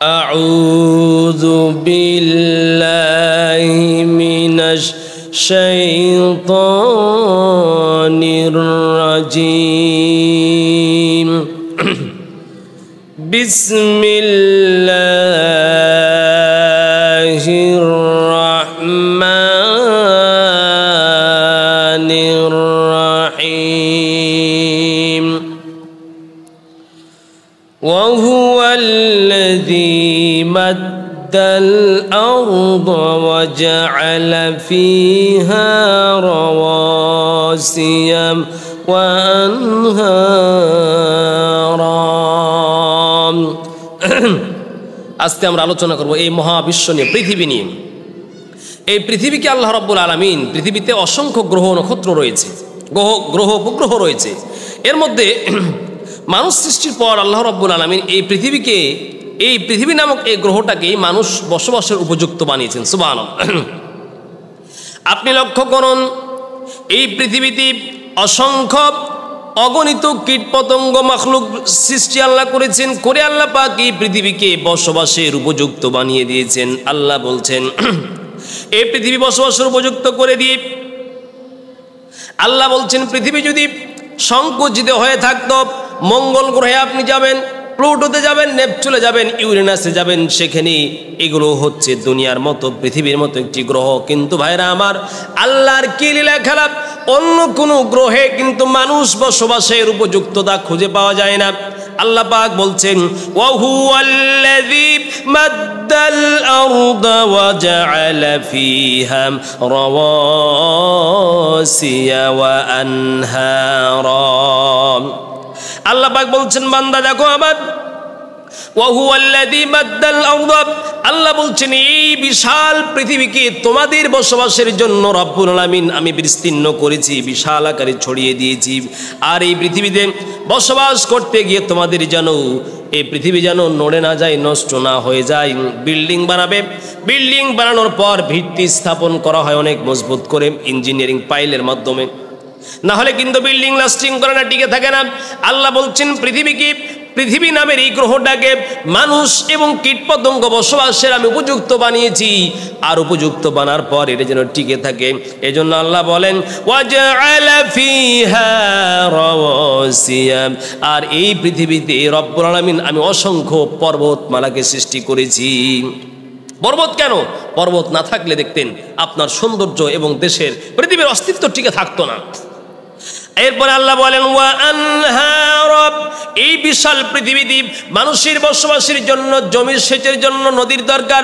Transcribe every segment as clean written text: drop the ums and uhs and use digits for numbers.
أعوذ بالله من الشيطان الرجيم بسم الله الرحمن الرحيم وهو الذي مد الأرض وجعل فيها رواسي وأنهارا আজকে আমরা আলোচনা করব এই মহাবিশ্ব নিয়ে, পৃথিবী নিয়ে। এই পৃথিবীকে আল্লাহ রাব্বুল আলামিন, পৃথিবীতে অসংখ্য গ্রহ নক্ষত্র রয়েছে, গ্রহ উপগ্রহ রয়েছে। এর মধ্যে মানুষ সৃষ্টির পর আল্লাহ রাব্বুল আলামিন এই পৃথিবীকে, এই পৃথিবী নামক এই গ্রহটাকে মানুষ বসবাসের উপযুক্ত বানিয়েছেন। সুবহানাল্লাহ। আপনি লক্ষ্য করুন, এই পৃথিবীতে অসংখ্য অগণিত কীটপতঙ্গ মাখলুক সৃষ্টি আল্লাহ করেছেন, করে আল্লাহ পাক এই পৃথিবীকে বসবাসের উপযুক্ত বানিয়ে দিয়েছেন। আল্লাহ বলছেন, এই পৃথিবী বসবাসের উপযুক্ত করে দিয়ে আল্লাহ বলছেন, পৃথিবী যদি সংকুচিত হয়ে থাকতো, মঙ্গল গ্রহে আপনি যাবেন, প্লুটোতে যাবেন, নেপচুনে যাবেন, ইউরেনাসে যাবেন, সেখানে এগুলো হচ্ছে দুনিয়ার মতো, পৃথিবীর মতো একটি গ্রহ। কিন্তু ভাইরা আমার, আল্লাহর কি লীলা খেলা, অন্য কোনো গ্রহে কিন্তু মানুষ বসবাসের উপযুক্ততা খুঁজে পাওয়া যায় না। আল্লাহ পাক বলছেন, ওয়া হুয়াল্লাযী মাদ্দাল আরদা ওয়া জাআলা ফীহা রাওয়াসিয়া ওয়া আনহারা। আল্লাহ পাক বলছেন, বান্দা দেখো আমার, ওয়া হুয়াল্লাযী মাদ্দাল আরদা, আল্লাহ বলছেন এই বিশাল পৃথিবীকে তোমাদের বসবাসের জন্য রব্বুল আলামিন আমি বিস্তীর্ণ করেছি, বিশাল আকারে ছড়িয়ে দিয়েছি। আর এই পৃথিবীতে বসবাস করতে গিয়ে তোমাদের যেন এই পৃথিবী যেন নড়ে না যায়, নষ্ট না হয়ে যায়। বিল্ডিং বানাবে, বিল্ডিং বানানোর পর ভিত্তি স্থাপন করা হয় অনেক মজবুত করে ইঞ্জিনিয়ারিং পাইলের মাধ্যমে, না হলে কিন্তু বিল্ডিং লাস্টিং করে না, টিকে থাকে না। আল্লাহ বলছেন পৃথিবীকে, পৃথিবী নামের এই গ্রহটাকে মানুষ এবং কীটপতঙ্গ বসবাসের আমি উপযুক্ত বানিয়েছি। আর উপযুক্ত বানার পর এটা যেন টিকে থাকে, এজন্য আল্লাহ বলেন, ওয়াজআলা ফীহা রাওয়াসিয়া, আর এই পৃথিবীতে রব্বুল আলামিন আমি অসংখ্য পর্বতমালাকে সৃষ্টি করেছি। পর্বত কেন? পর্বত না থাকলে দেখতেন আপনার সৌন্দর্য এবং দেশের, পৃথিবীর অস্তিত্ব টিকে থাকতো না। এরপরে আল্লাহ বলেন, ওয়া আনহারা, এই বিশাল পৃথিবীতে মানুষের বসবাসের জন্য, জমির সেচের জন্য নদীর দরকার,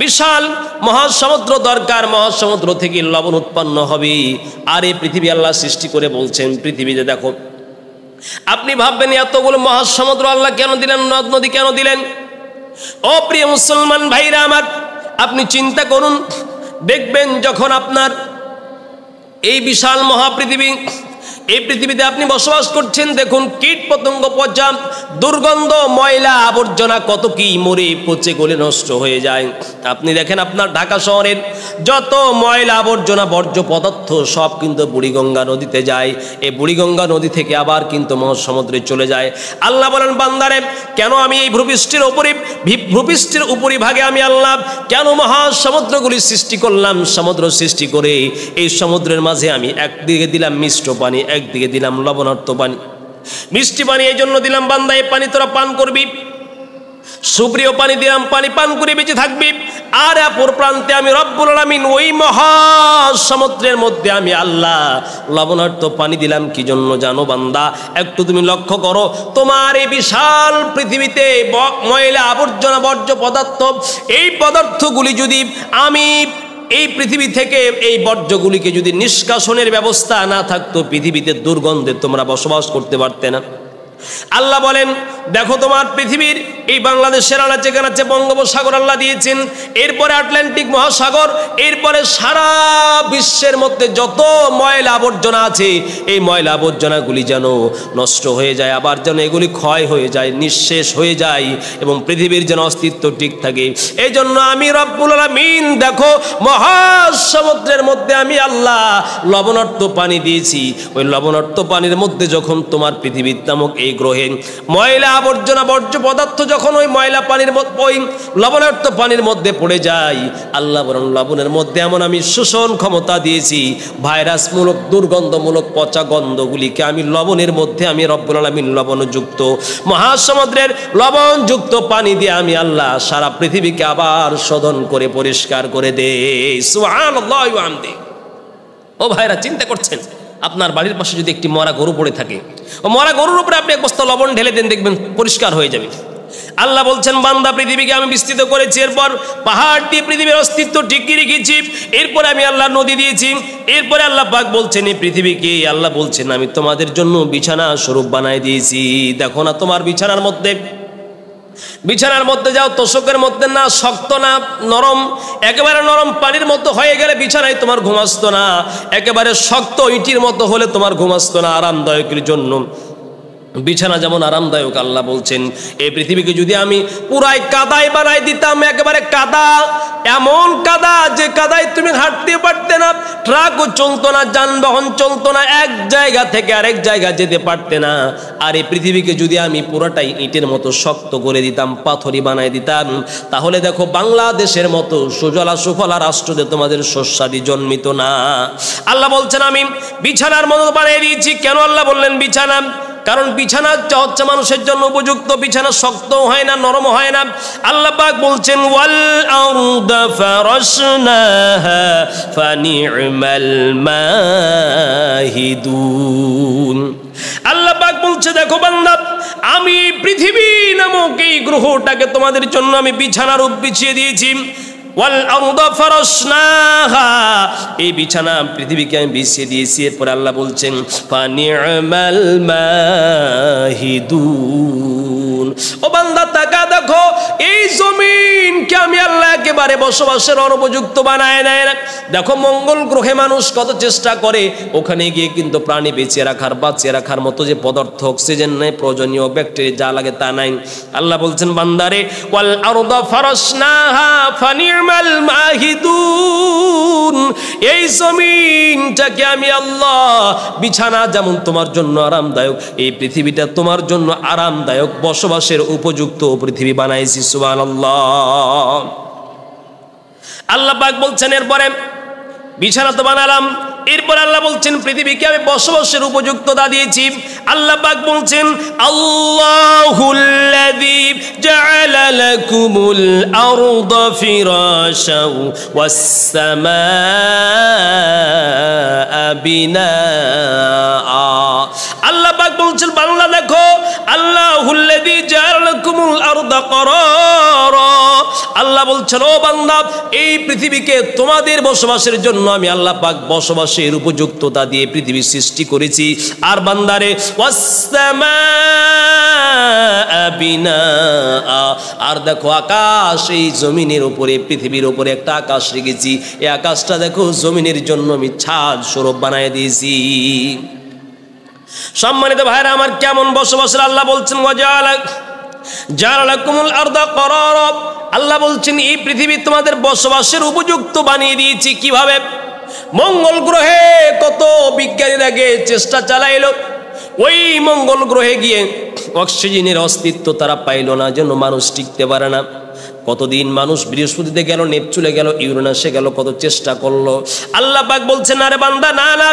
বিশাল মহাসমুদ্র দরকার, মহাসমুদ্র থেকে লবণ উৎপন্ন হবে। আর এই পৃথিবী আল্লাহ সৃষ্টি করে বলছেন, পৃথিবীতে দেখো, আপনি ভাববেন এতগুলো মহাসমুদ্র আল্লাহ কেন দিলেন, নদ নদী কেন দিলেন? ও প্রিয় মুসলমান ভাইরা আমার, আপনি চিন্তা করুন, দেখবেন যখন আপনার এই বিশাল মহাপৃথিবী, এই পৃথিবীতে আপনি বসবাস করছেন, দেখুন কীট পতঙ্গ, পচা দুর্গন্ধ, ময়লা আবর্জনা কত কি মরে পচে গলে নষ্ট হয়ে যায়। আপনি দেখেন আপনার ঢাকা শহরের যত ময়লা আবর্জনা, বর্জ্য পদার্থ সব কিন্তু বুড়িগঙ্গা নদীতে যায়। এই বুড়িগঙ্গা নদী থেকে আবার কিন্তু মহাসমুদ্রে চলে যায়। আল্লাহ বলেন, বান্দারে কেন আমি এই ভূপৃষ্ঠের উপরিভাগে আমি আল্লাহ কেন মহাসমুদ্রগুলি সৃষ্টি করলাম? সমুদ্র সৃষ্টি করে এই সমুদ্রের মাঝে আমি একদিকে দিলাম মিষ্ট পানি, একদিকে দিলাম লবণাক্ত পানি। মিষ্টি পানি এই জন্য দিলাম, বান্দা এই পানি তোরা পান করবি, সুপ্রিয় পানি দিলাম, পানি পান করে বেঁচে থাকবি। আর অপর প্রান্তে আমি রব্বুল আলামিন ওই মহাসমুদ্রের মধ্যে আমি আল্লাহ লবণাক্ত পানি দিলাম। কি জন্য জানো বান্দা? একটু তুমি লক্ষ্য করো, তোমার এই বিশাল পৃথিবীতে ময়লা আবর্জনা, বর্জ্য পদার্থ, এই পদার্থগুলি যদি আমি এই পৃথিবী থেকে এই বর্জ্যগুলিকে যদি নিষ্কাশনের ব্যবস্থা না থাকতো, পৃথিবীতে দুর্গন্ধে তোমরা বসবাস করতে পারতে না। আল্লাহ বলেন, দেখো তোমার পৃথিবীর এই বাংলাদেশের আনাচে কানাচে বঙ্গোপসাগর আল্লাহ দিয়েছেন, এরপরে আটলান্টিক মহাসাগর, এরপরে সারা বিশ্বের মধ্যে যত ময়লা আবর্জনা আছে, এই ময়লা আবর্জনাগুলি যেন নষ্ট হয়ে যায়, আবার যেন এগুলি ক্ষয় হয়ে যায়, নিঃশেষ হয়ে যায়, এবং পৃথিবীর যেন অস্তিত্ব ঠিক থাকে। এই জন্য আমি রব্বুল আলামিন দেখো মহাসমুদ্রের মধ্যে আমি আল্লাহ লবণাক্ত পানি দিয়েছি। ওই লবণাক্ত পানির মধ্যে যখন তোমার পৃথিবীর নামক এই এই গ্রহে ময়লা আবর্জনা বর্জ্য পদার্থ যখন ওই ময়লা পানির ওই লবণাক্ত পানির মধ্যে পড়ে যায়, আল্লাহ বলেন লবণের মধ্যে এমন আমি শোষণ ক্ষমতা দিয়েছি, ভাইরাসমূলক দুর্গন্ধমূলক পচা গন্ধগুলিকে আমি লবণের মধ্যে আমি রব্বুল আলামিন লবণযুক্ত মহাসমুদ্রের লবণযুক্ত পানি দিয়ে আমি আল্লাহ সারা পৃথিবীকে আবার শোধন করে পরিষ্কার করে দেই। সুবহানাল্লাহ ওয়া বিহামদিহি। ও ভাইরা, চিন্তা করছেন আপনার বাড়ির পাশে যদি একটি মরা গরু পড়ে থাকে, ও মরা গরুর উপরে আপনি এক বস্তা লবণ ঢেলে দেন, দেখবেন পরিষ্কার হয়ে যাবে। আল্লাহ বলছেন বান্দা পৃথিবীকে আমি বিস্তৃত করেছি, এরপর পাহাড় দিয়ে পৃথিবীর অস্তিত্ব টিকিয়ে রেখেছি, এরপরে আমি আল্লাহ নদী দিয়েছি, এরপরে আল্লাহ পাক বলছেন এই পৃথিবীকে আল্লাহ বলছেন আমি তোমাদের জন্য বিছানা স্বরূপ বানায় দিয়েছি। দেখো না তোমার বিছানার মধ্যে যাও, তোষকের মধ্যে না শক্ত না নরম, একেবারে নরম পানির মতো হয়ে গেলে বিছানায় তোমার ঘুম আসতো না, একেবারে শক্ত ইটির মতো হলে তোমার ঘুম আসতো না। আরামদায়কের জন্য বিছানা যেমন আরামদায়ক, আল্লাহ বলছেন এই পৃথিবীকে যদি আমি পুরাই কাদায় বানাই দিতাম, একেবারে কাদা, এমন কাদা যে কাদায় তুমি হাঁটতে পারতে না, ট্রাকও চলতো না, যানবাহন চলতো না, এক জায়গা থেকে আরেক জায়গা যেতে পারতে না। আর এই পৃথিবীকে যদি আমি পুরোটাই ইটের মতো শক্ত করে দিতাম, পাথরি বানাই দিতাম, তাহলে দেখো বাংলাদেশের মতো সুজলা সুফলা রাষ্ট্রতে তোমাদের শস্যাদি জন্মিত না। আল্লাহ বলছেন আমি বিছানার মতো বানিয়ে দিয়েছি। কেন আল্লাহ বললেন বিছানা? কারণ বিছানা হচ্ছে মানুষের জন্য উপযুক্ত, বিছানা শক্ত হয় না, নরম হয় না। আল্লাহ পাক বলছেন ওয়াল আরদা ফারাশনাহা ফানি'মাল মাহিদুন। আল্লাহ পাক বলছে দেখো বান্দা, আমি পৃথিবী নামক এই গ্রহটাকে তোমাদের জন্য আমি বিছানা রূপ বিছিয়ে দিয়েছি। ওয়াল আরদা ফারাশনাহা, এই বিছানা পৃথিবীকে আমি বিছিয়ে দিয়েছি। এরপর আল্লাহ বলছেন ফানি'মাল মাহিদুন। ও বান্দা তাকা দেখো, এই জমিনকে আমি আল্লাহ একেবারে বসবাসের অনুপযুক্ত বানায় নাই। দেখো মঙ্গল গ্রহে মানুষ কত চেষ্টা করে, ওখানে গিয়ে কিন্তু প্রাণী বাঁচিয়ে রাখার মতো যে পদার্থ, অক্সিজেন নাই, প্রয়োজনীয় ব্যাকটেরিয়া যা লাগে তা নাই। আল্লাহ বলছেন বান্দারে ওয়াল আরদা ফারাশনাহা ফানি'মাল মাহিদুন, এই জমিনটাকে আমি আল্লাহ বিছানা যেমন তোমার জন্য আরামদায়ক, এই পৃথিবীটা তোমার জন্য আরামদায়ক বসবাসের উপযুক্ত পৃথিবী বানাইছি। সুবহানাল্লাহ। আল্লাহ পাক বলছেন এরপরে বিছানা তো বানালাম, এরপর আল্লাহ বলছেন পৃথিবীকে আমি বসবাসের উপযুক্ততা দিয়েছি। আল্লাহ পাক বলছেন আল্লাহুল্লাযী জাআলা লাকুমুল আরদা ফিরাশাও ওয়াস সামাআ বিনাআ। আল্লাহ পাক বলছেন বান্দা দেখো, আল্লাহুল্লাযী জাআলা লাকুমুল আরদা করারা, আল্লাহ বলছেন ও বান্দা এই পৃথিবীকে তোমাদের বসবাসের জন্য আমি আল্লাহ পাক বসবাসের উপযুক্ততা দিয়ে পৃথিবী সৃষ্টি করেছি। আর বান্দারে ওয়াসসামাআ বিনাআ, আর দেখো আকাশ, এই জমিনের উপরে পৃথিবীর উপরে একটা আকাশ রেখেছি, এই আকাশটা দেখো জমিনের জন্য আমি ছাদ স্বরূপ বানিয়ে দিয়েছি। সম্মানিত ভাইরা আমার, কেমন বসবাসের আল্লাহ বলছেন জাআলা লাকুমুল আরদা করারা, আল্লাহ বলছেন এই পৃথিবী তোমাদের বসবাসের উপযুক্ত বানিয়ে দিয়েছি। কিভাবে? মঙ্গল গ্রহে কত বিজ্ঞানীরা আগে চেষ্টা চালাইলো, ওই মঙ্গল গ্রহে গিয়ে অক্সিজেনের অস্তিত্ব তারা পাইল না, যেন মানুষ টিকতে পারে না। কতদিন মানুষ বৃহস্পতিতে গেল, নেপচুনে গেল, ইউরেনাসে গেল, কত চেষ্টা করলো। আল্লাহ পাক বলছেন আরে বান্দা না না,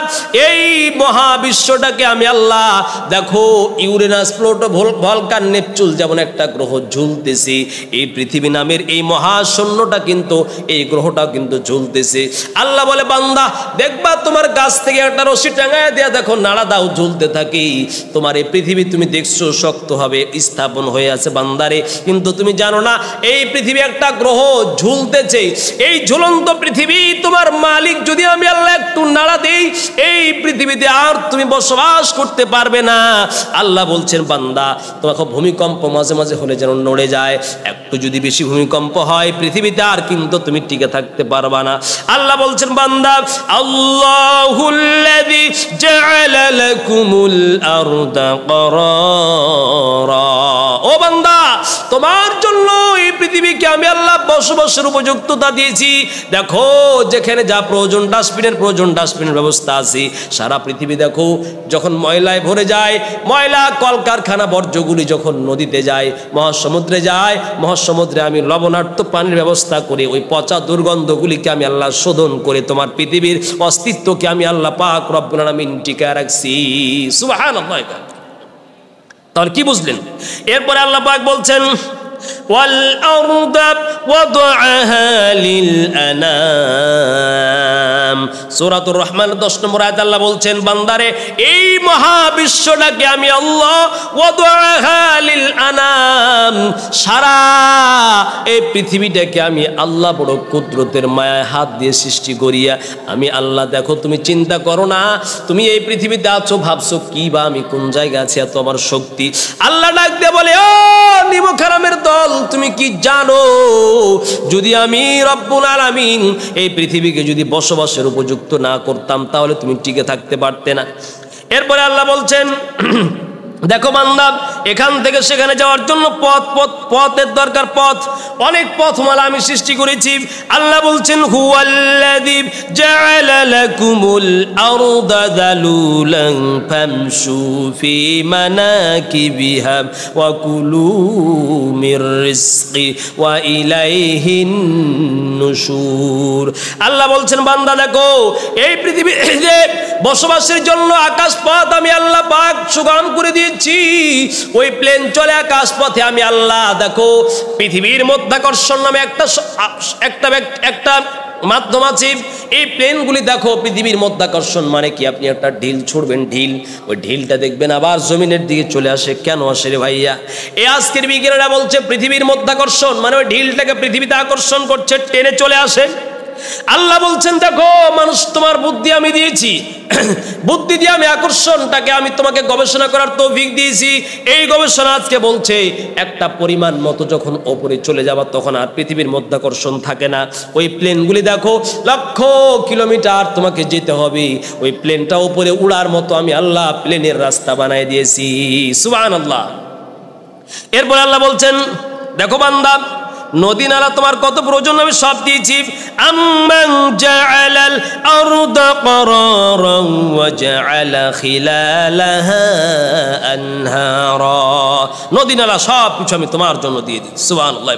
এই মহাবিশ্বটাকে আমি আল্লাহ দেখো ইউরেনাস, প্লুটো, ভলকান, নেপচুন যেমন একটা গ্রহ ঝুলতেছে, এই পৃথিবী নামের এই মহাশূন্যটা কিন্তু, এই গ্রহটা কিন্তু ঝুলতেছে। আল্লাহ বলে বান্দা দেখবা তোমার গাছ থেকে একটা রশি টাঙায় দেয়া দেখো নাড়া দাও ঝুলতে থাকি, তোমার এই পৃথিবী তুমি দেখছো শক্তভাবে স্থাপন হয়ে আছে বান্দারে, কিন্তু তুমি জানো না এই পৃথিবী একটা গ্রহ ঝুলতেছে। এই ঝুলন্ত পৃথিবী তোমার মালিক যদি আমি আল্লাহ একটু নাড়া দেই, এই পৃথিবীতে আর তুমি বসবাস করতে পারবে না। আল্লাহ বলছেন বান্দা তোমাকে ভূমিকম্প মাঝে মাঝে হলে যেন নড়ে যায়, একটু যদি বেশি ভূমিকম্প হয় পৃথিবীতে আর কিন্তু তুমি টিকে থাকতে পারবা না। আল্লাহ বলছেন বান্দা আল্লাহুল্লাযী জাআলা লাকুমুল আরদা করারা, ও বান্দা তোমার জন্য এই পৃথিবীকে আমি আল্লাহ বসবাসের উপযুক্ততা দিয়েছি। দেখো যেখানে যা প্রয়োজন ডাস্টবিনের ব্যবস্থা আছে। সারা পৃথিবী দেখো যখন ময়লায় ভরে যায়, ময়লা কলকারখানা বর্জ্যগুলি যখন নদীতে যায়, মহাসমুদ্রে যায়, মহাসমুদ্রে আমি লবণাক্ত পানির ব্যবস্থা করে ওই পচা দুর্গন্ধগুলিকে আমি আল্লাহ শোধন করে তোমার পৃথিবীর অস্তিত্বকে আমি আল্লাহ পাক রব্বুল আলামিন টিকায় রাখছি। সুবহানাল্লাহ। তাহলে কি বুঝলেন? এরপরে আল্লাহ পাক বলছেন ওয়াল আরদা ওয়াদআহা লিল আনাম। সূরাতুর রহমান 10 নম্বর আয়াতে আল্লাহ বলছেন, বান্দারে এই মহাবিশ্বটাকে আমি আল্লাহ ওয়াদআহা লিল আনাম, সারা এই পৃথিবীটাকে আমি আল্লাহ বড় কুদরতের মায়ায় হাত দিয়ে সৃষ্টি করিয়া আমি আল্লাহ। দেখো তুমি চিন্তা করো না, তুমি এই পৃথিবীতে আছো, ভাবছো কি বা আমি কোন জায়গায় আছি, এত আমার শক্তি। আল্লাহ ডাক দিয়ে বলে, ও নিমক হারামের দল, তুমি কি জানো যদি আমি রব্বুল আলামিন এই পৃথিবীকে যদি বসবাসের উপযুক্ত না করতাম তাহলে তুমি টিকে থাকতে পারতে না। এরপরে আল্লাহ বলছেন, দেখো বান্দা, এখান থেকে সেখানে যাওয়ার জন্য পথের দরকার, অনেক পথমালা আমি সৃষ্টি করেছি। আল্লাহ বলছেন হুয়াল্লাযী জাআলা লাকুমুল আরদা যালুলান ফামশু ফি মানাকিবিহা ওয়া কুলু মির রিজকি ওয়া ইলাইহিন নুশুর। আল্লাহ বলছেন বান্দা দেখো এই পৃথিবীতে বসবাসের জন্য আকাশ পথ আমি আল্লাহ পাক সুগম করে দিয়েছি। ওই প্লেন চলে আকাশ পথে আমি আল্লাহ। দেখো পৃথিবীর মধ্যাকর্ষণ নামে একটা মাধ্যম আছে। এই প্লেনগুলি দেখো পৃথিবীর মধ্যাকর্ষণ মানে কি, আপনি একটা ঢিল ছুড়বেন, ওই ঢিলটা দেখবেন আবার জমিনের দিকে চলে আসে। কেন আসে রে ভাইয়া? এই আজকের বিজ্ঞানীরা বলছে পৃথিবীর মধ্যাকর্ষণ মানে ওই ঢিলটাকে পৃথিবীতে আকর্ষণ করছে, টেনে চলে আসে। আল্লাহ বলছেন দেখো মানুষ, তোমার বুদ্ধি আমি দিয়েছি, বুদ্ধি দিয়ে আমি আকর্ষণটাকে আমি তোমাকে গবেষণা করার তৌফিক দিয়েছি। এই গবেষণা আজকে বলছে একটা পরিমাণ মতো যখন ওপরে চলে যাবা তখন আর পৃথিবীর মধ্যাকর্ষণ থাকে না। ওই প্লেনগুলি দেখো লক্ষ কিলোমিটার তোমাকে যেতে হবে, ওই প্লেনটা উপরে উড়ার মতো আমি আল্লাহ প্লেনের রাস্তা বানায় দিয়েছি। সুবহানাল্লাহ। এরপর আল্লাহ বলছেন দেখো বান্দা, নদী নালা তোমার কত প্রয়োজন আমি সব দিয়েছি। আম্মান জাআলাল আরদা ক্বারারান ওয়া জাআলা খিলালাহা আনহারা, নদী নালা সব কিছু আমি তোমার জন্য দিয়ে দিই। সুবহানাল্লাহ।